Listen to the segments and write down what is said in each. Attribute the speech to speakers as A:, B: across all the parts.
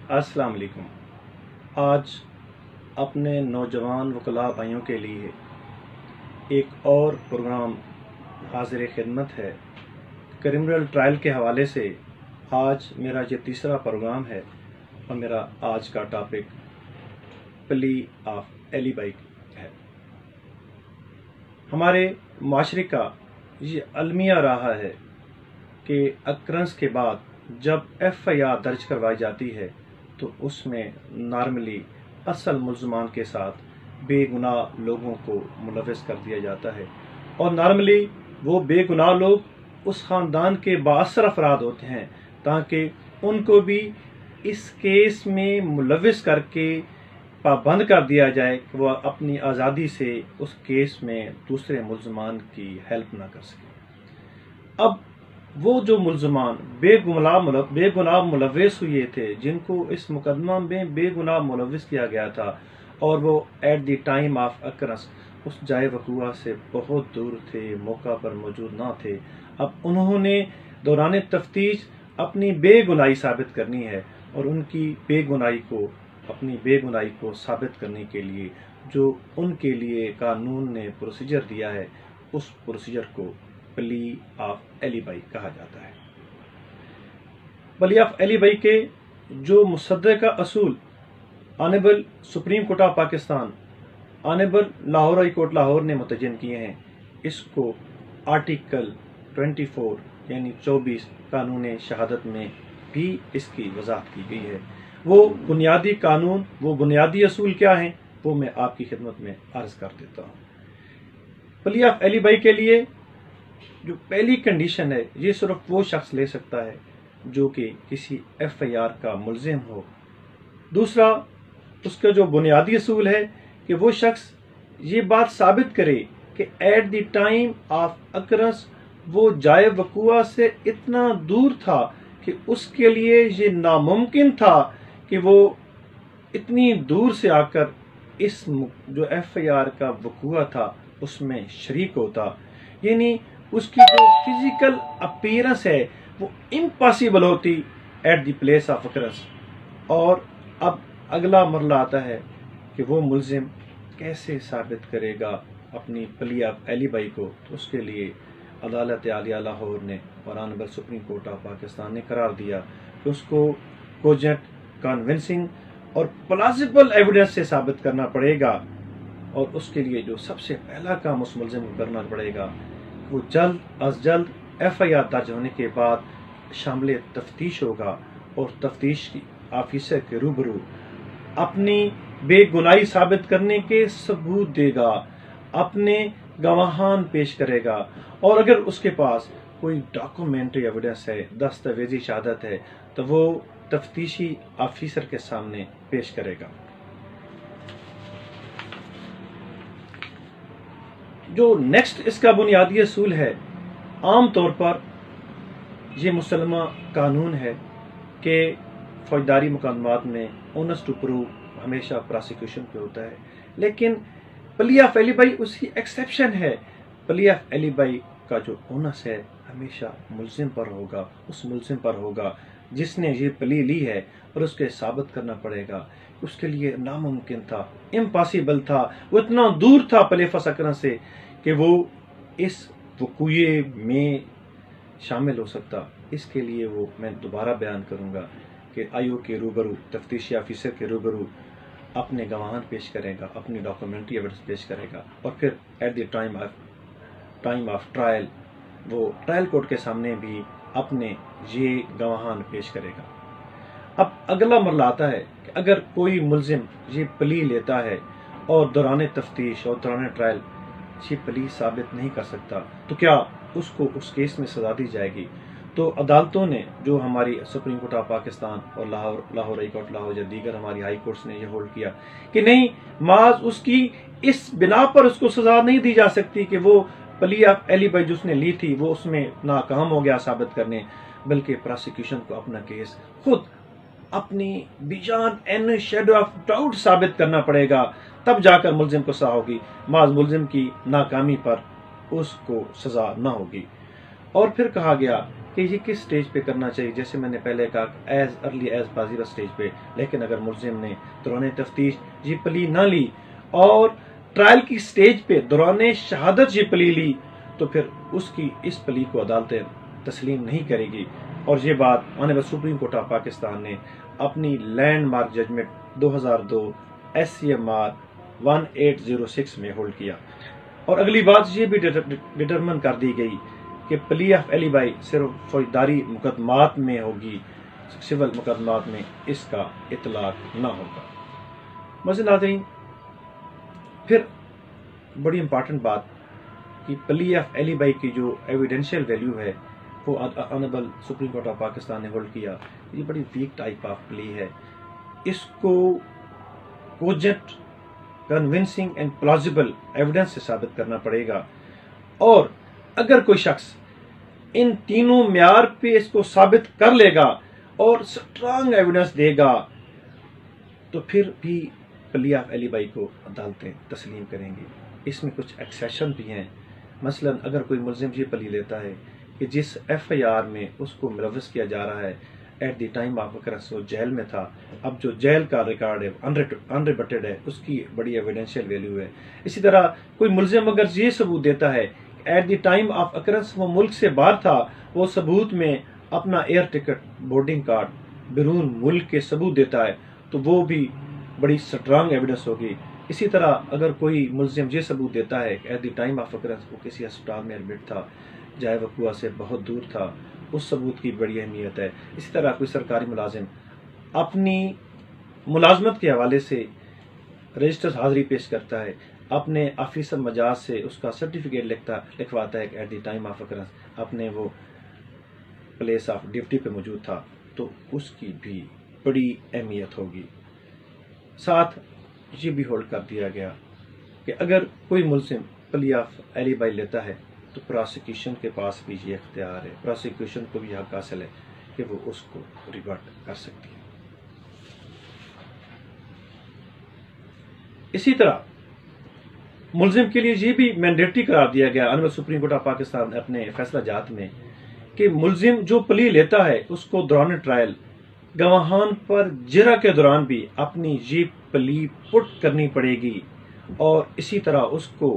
A: السلام علیکم۔ آج اپنے نوجوان وکلاء بھائیوں کے لیے ایک اور پروگرام حاضر خدمت ہے۔ کرمنل ٹرائل کے حوالے سے آج میرا یہ تیسرا پروگرام ہے اور میرا آج کا ٹاپک پلی آف علی بھائی ہے۔ ہمارے معاشرے کا یہ المیہ رہا ہے کہ اکرنس کے بعد جب ایف آئی آر درج کروائی جاتی ہے تو اس میں نارملی اصل ملزمان کے ساتھ بے گناہ لوگوں کو ملوث کر دیا جاتا ہے، اور نارملی وہ بے گناہ لوگ اس خاندان کے بااثر افراد ہوتے ہیں تاکہ ان کو بھی اس کیس میں ملوث کر کے پابند کر دیا جائے کہ وہ اپنی آزادی سے اس کیس میں دوسرے ملزمان کی ہیلپ نہ کر سکیں۔ اب وہ جو ملزمان بے گناہ ملوث ہوئے تھے، جن کو اس مقدمہ میں بے گناہ ملوث کیا گیا تھا اور وہ at the time of occurrence اس جائے وقوع سے بہت دور تھے، موقع پر موجود نہ تھے، اب انہوں نے دوران تفتیش اپنی بے گناہی ثابت کرنی ہے، اور ان کی اپنی بے گناہی کو ثابت کرنے کے لیے جو ان کے لیے قانون نے پروسیجر دیا ہے، اس پروسیجر کو پلی آف علی بھائی کہا جاتا ہے۔ پلی آف علی بھائی کے جو مصدقہ اصول honourable supreme court of Pakistan, honourable Lahore high court Lahore نے متعین کیے ہیں، اس کو آرٹیکل 24 یعنی 24 قانون شہادت میں بھی اس کی وضاحت کی گئی ہے۔ وہ بنیادی قانون، وہ بنیادی اصول کیا ہیں، وہ میں آپ کی خدمت میں عرض کر دیتا ہوں۔ پلی آف علی بھائی کے لیے جو پہلی کنڈیشن ہے، یہ صرف وہ شخص لے سکتا ہے جو کہ کسی ایف آئی آر کا ملزم ہو۔ دوسرا اس کا جو بنیادی اصول ہے کہ وہ شخص یہ بات ثابت کرے کہ at the time of occurrence وہ جائے وقوع سے اتنا دور تھا کہ اس کے لیے یہ ناممکن تھا کہ وہ اتنی دور سے آ کر اس جو ایف آئی آر کا وقوع تھا اس میں شریک ہوتا، یعنی اس کی جو فزیکل اپیرنس ہے وہ امپاسبل ہوتی at the place of occurrence. اور اب اگلا مرحلہ آتا ہے کہ وہ ملزم کیسے ثابت کرے گا اپنی پلی آف علی بھائی کو، تو اس کے لیے عدالت عالیہ لاہور نے اور honourable supreme court of Pakistan نے قرار دیا کہ اس کو کوجنٹ، کنونسنگ اور پلازیبل ایویڈنس سے ثابت کرنا پڑے گا، اور اس کے لیے جو سب سے پہلا کام اس ملزم کو کرنا پڑے گا وہ جلد از جلد ایف آئی آر درج ہونے کے بعد شامل تفتیش ہوگا، اور تفتیش کی آفیسر کے روبرو اپنی بے گناہی ثابت کرنے کے ثبوت دے گا، اپنے گواہان پیش کرے گا، اور اگر اس کے پاس کوئی ڈاکومنٹری ایویڈنس ہے، دستاویزی شہادت ہے، تو وہ تفتیشی آفیسر کے سامنے پیش کرے گا۔ جو نیکسٹ اس کا بنیادی اصول ہے، عام طور پر یہ مسلمہ قانون ہے کہ فوجداری مقدمات میں اونس ٹو پروو ہمیشہ پراسیکیوشن پہ ہوتا ہے، لیکن پلی آف علی بھائی اس کی ایکسیپشن ہے۔ پلی آف علی بھائی کا جو اونس ہے ہمیشہ ملزم پر ہوگا، اس ملزم پر ہوگا جس نے یہ پلی لی ہے، اور اس کے ثابت کرنا پڑے گا کہ اس کے لیے ناممکن تھا، امپاسبل تھا، وہ اتنا دور تھا پلی آف اکرنس سے کہ وہ اس وقوعے میں شامل ہو سکتا۔ اس کے لیے وہ میں دوبارہ بیان کروں گا کہ آئی او کے روبرو، تفتیشی آفیسر کے روبرو اپنے گواہان پیش کرے گا، اپنی ڈاکومنٹری ایویڈنس پیش کرے گا، اور پھر at the time of trial وہ ٹرائل کورٹ کے سامنے بھی اپنے یہ گواہان پیش کرے گا۔ اب اگلا مرحلہ آتا ہے کہ اگر کوئی ملزم یہ پلی لیتا ہے اور دوران تفتیش اور دوران ٹرائل یہ پلی ثابت نہیں کر سکتا، تو کیا اس کو اس کیس میں سزا دی جائے گی؟ تو عدالتوں نے، جو ہماری سپریم کورٹ آف پاکستان اور لاہور ہائی کورٹ لاہور یا دیگر ہماری ہائی کورٹس نے یہ ہولڈ کیا کہ نہیں، محض اس کی اس بنا پر اس کو سزا نہیں دی جا سکتی کہ وہ پلی آف علی بھائی جس نے لی تھی وہ اس میں ناکام ہو گیا ثابت کرنے، بلکہ پراسیکیوشن کو اپنا کیس خود اپنی بیان این شیڈو آف ڈاؤٹ ثابت کرنا پڑے گا، تب جا کر ملزم کو سزا ہوگی، محض ملزم کی ناکامی پر اس کو سزا نہ ہوگی۔ اور پھر کہا گیا کہ یہ کس سٹیج پہ کرنا چاہیے. جیسے میں نے پہلے کہا ایز ارلی ایز پازیبل سٹیج پہ. لیکن اگر ملزم نے دوران تفتیش یہ پلی نہ لی اور ٹرائل کی سٹیج پہ دوران شہادت یہ پلی لی تو پھر اس کی اس پلی کو عدالتیں تسلیم نہیں کرے گی. اور یہ بات honourable supreme court of Pakistan نے اپنی لینڈ مارک ججمنٹ 2002 SCMR 1806 میں ہولڈ کیا. اور اگلی بات یہ بھی ڈٹرمن کر دی گئی کہ پلی آف ایلیبائی صرف فوجداری مقدمات میں ہوگی، سول مقدمات میں اس کا اطلاق نہ ہوگا. مزید ناظرین، پھر بڑی امپارٹنٹ بات کہ پلی آف ایلیبائی کی جو ایویڈینشیل ویلیو ہے وہ honourable supreme court of Pakistan نے ہولڈ کیا. یہ بڑی ویک ٹائپ آف پلی ہے. اس کو cogent, convincing and plausible evidence سے ثابت کرنا پڑے گا. اور اگر کوئی شخص ان تینوں معیار پہ اس کو ثابت کر لے گا اور سٹرانگ ایویڈنس دے گا تو پھر بھی پلی آف ایلیبائی کو عدالتیں تسلیم کریں گی. اس میں کچھ ایکسیپشن بھی ہیں. مثلا اگر کوئی ملزم یہ پلی لیتا ہے کہ جس FIR میں اس کو ملوث کیا جا رہا ہے at the time of occurrence وہ جیل میں تھا، اب جو جیل کا ریکارڈ ہے انریبٹڈ ہے، اس کی بڑی ایویڈینشیل ویلیو ہے. اسی طرح کوئی ملزم اگر یہ ثبوت دیتا ہے at the time of occurrence وہ ملک سے باہر تھا، وہ ثبوت میں اپنا ایئر ٹکٹ، بورڈنگ کارڈ، بیرون ملک کے ثبوت دیتا ہے تو وہ بھی بڑی سٹرانگ ایویڈنس ہوگی. اسی طرح اگر کوئی ملزم یہ ثبوت دیتا ہے کہ at the time of occurrence وہ کسی ہسپتال میں ایڈمٹ تھا، جائے وقوع سے بہت دور تھا، اس ثبوت کی بڑی اہمیت ہے. اسی طرح کوئی سرکاری ملازم اپنی ملازمت کے حوالے سے رجسٹر حاضری پیش کرتا ہے، اپنے آفیسر مجاز سے اس کا سرٹیفکیٹ لکھواتا ہے کہ at the time of occurrence اپنے وہ پلیس آف ڈیوٹی پہ موجود تھا، تو اس کی بھی بڑی اہمیت ہوگی. ساتھ یہ بھی ہولڈ کر دیا گیا کہ اگر کوئی ملزم پلی آف ایلیبائی لیتا ہے تو پراسیکیوشن کے پاس بھی یہ اختیار ہے، پراسیکیوشن کو بھی حق حاصل ہے کہ وہ اس کو ریورٹ کر سکتی ہے. اسی طرح ملزم کے لیے یہ بھی مینڈیٹری قرار دیا گیا honourable supreme court of Pakistan اپنے فیصلہ جات میں کہ ملزم جو پلی لیتا ہے اس کو دوران ٹرائل گواہان پر جرح کے دوران بھی اپنی یہ پلی پٹ کرنی پڑے گی. اور اسی طرح اس کو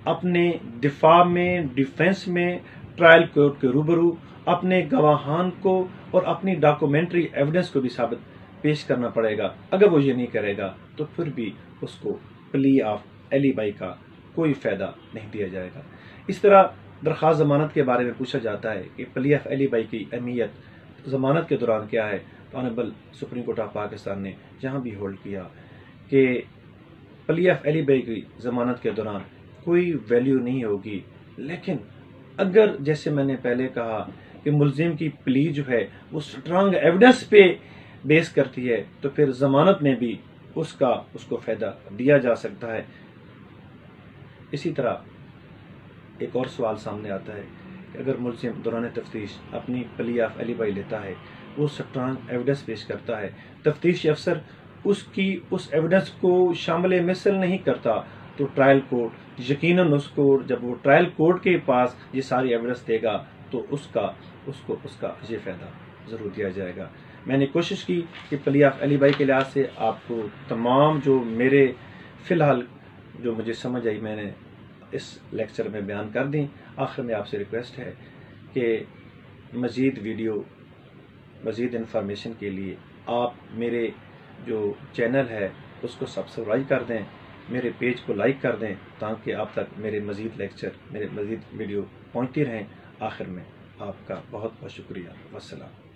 A: اپنے دفاع میں، ڈیفنس میں ٹرائل کورٹ کے روبرو اپنے گواہان کو اور اپنی ڈاکومنٹری ایویڈنس کو بھی ثابت پیش کرنا پڑے گا. اگر وہ یہ نہیں کرے گا تو پھر بھی اس کو پلی آف ایلیبائی کا کوئی فائدہ نہیں دیا جائے گا. اس طرح درخواست ضمانت کے بارے میں پوچھا جاتا ہے کہ پلی آف ایلیبائی کی اہمیت ضمانت کے دوران کیا ہے، تو honourable supreme court of Pakistan نے جہاں بھی ہولڈ کیا کہ پلی آف ایلیبائی کی ضمانت کے دوران کوئی ویلیو نہیں ہوگی. لیکن اگر جیسے میں نے پہلے کہا کہ ملزم کی پلی جو ہے وہ سٹرانگ ایویڈنس پہ بیس کرتی ہے تو پھر ضمانت میں بھی اس کو فائدہ دیا جا سکتا ہے. اسی طرح ایک اور سوال سامنے آتا ہے کہ اگر ملزم دوران تفتیش اپنی پلی آف ایلیبائی لیتا ہے، وہ سٹرانگ ایویڈنس پیش کرتا ہے، تفتیشی افسر اس ایویڈنس کو شامل مثل نہیں کرتا، تو ٹرائل کورٹ یقیناً اس کو جب وہ ٹرائل کورٹ کے پاس یہ ساری ایویڈنس دے گا تو اس کا یہ فائدہ ضرور دیا جائے گا. میں نے کوشش کی کہ پلی آف ایلیبائی کے لحاظ سے آپ کو تمام جو میرے فی الحال جو مجھے سمجھ آئی میں نے اس لیکچر میں بیان کر دیں. آخر میں آپ سے ریکویسٹ ہے کہ مزید ویڈیو، مزید انفارمیشن کے لیے آپ میرے جو چینل ہے اس کو سبسکرائب کر دیں، میرے پیج کو لائک کر دیں تاکہ آپ تک میرے مزید لیکچر، میرے مزید ویڈیو پہنچتی رہیں. آخر میں آپ کا بہت بہت شکریہ. والسلام.